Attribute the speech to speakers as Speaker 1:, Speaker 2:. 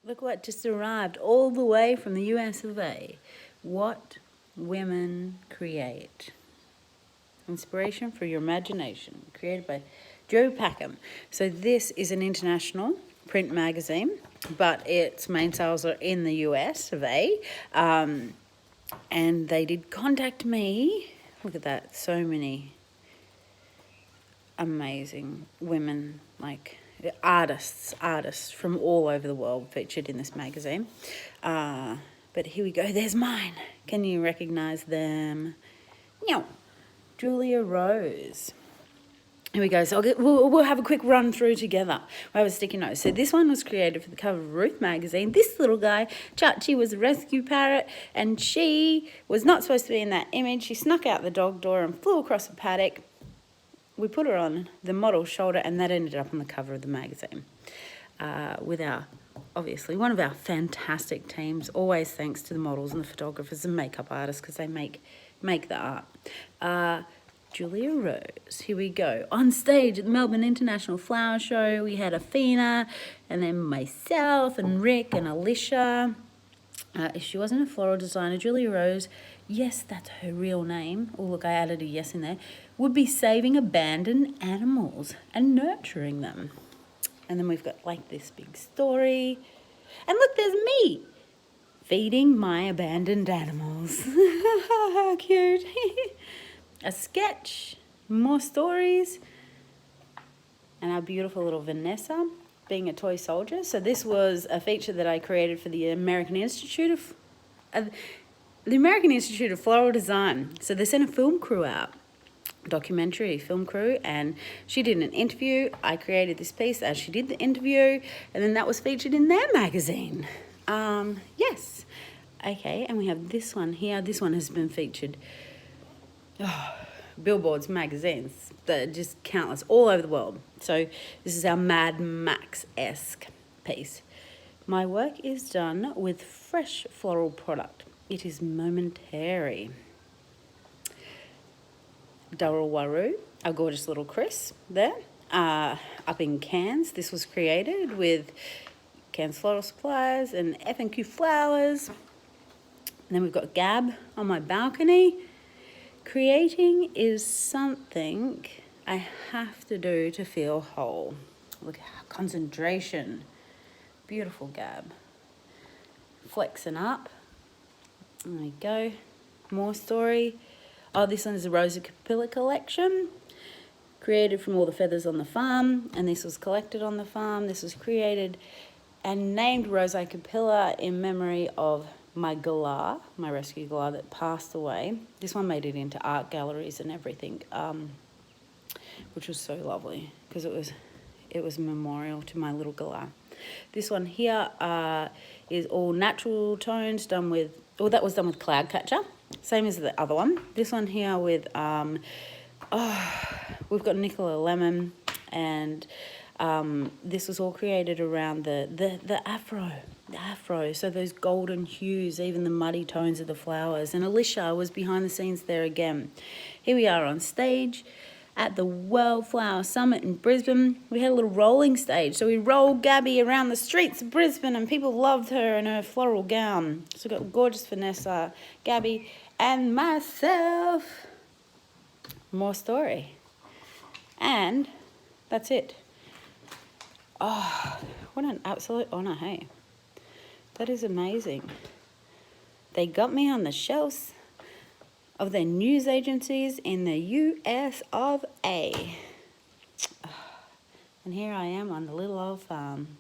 Speaker 1: Look what just arrived all the way from the US of A. What women create. Inspiration for your imagination. Created by Joe Packham. So this is an international print magazine, but its main sales are in the US of A. And they did contact me. Look at that. So many amazing women, like artists from all over the world featured in this magazine. But here we go. There's mine. Can you recognize them? No. Julia Rose. Here we go. So we'll have a quick run through together. I have a sticky note. So this one was created for the cover of Ruth magazine. This little guy, Chachi, was a rescue parrot, and she was not supposed to be in that image. She snuck out the dog door and flew across the paddock. We put her on the model's shoulder, and that ended up on the cover of the magazine with obviously one of our fantastic teams. Always thanks to the models and the photographers and makeup artists, because they make the art. Julia Rose, here we go. On stage at the Melbourne International Flower Show, we had Athena, and then myself and Rick and Alicia. If she wasn't a floral designer, Julia Rose, yes, that's her real name. Oh, look, I added a yes in there. Would be saving abandoned animals and nurturing them. And then we've got like this big story. And look, there's me feeding my abandoned animals. How cute. A sketch, more stories, and our beautiful little Vanessa being a toy soldier. So this was a feature that I created for the American Institute of Floral Design. So they sent a film crew out, documentary film crew, and she did an interview. I created this piece as she did the interview, and then that was featured in their magazine. Yes. Okay, and we have this one here. This one has been featured billboards, magazines, just countless, all over the world. So this is our Mad Max-esque piece. My work is done with fresh floral product. It is momentary. Darryl Waru, our gorgeous little Chris there, up in Cairns. This was created with Cairns Floral Supplies and F&Q Flowers. And then we've got Gab on my balcony. Creating is something I have to do to feel whole. Look, concentration. Beautiful Gab. Flexing up. There we go. More story. Oh, this one is a Rosa Capilla collection. Created from all the feathers on the farm. And this was collected on the farm. This was created and named Rosa Capilla in memory of my galah, my rescue galah that passed away. This one made it into art galleries and everything, which was so lovely because it was a memorial to my little galah. This one here is all natural tones done with, well, that was done with Cloudcatcher, same as the other one. This one here with, we've got Nicola Lemon, and this was all created around the afro, so those golden hues, even the muddy tones of the flowers. And Alicia was behind the scenes there again. Here we are on stage at the World Flower Summit in Brisbane. We had a little rolling stage, so we rolled Gabby around the streets of Brisbane, and people loved her in her floral gown. So we've got gorgeous Vanessa, Gabby, and myself. More story. And that's it. Oh, what an absolute honour, hey? That is amazing. They got me on the shelves of their news agencies in the US of A. And here I am on the little old farm.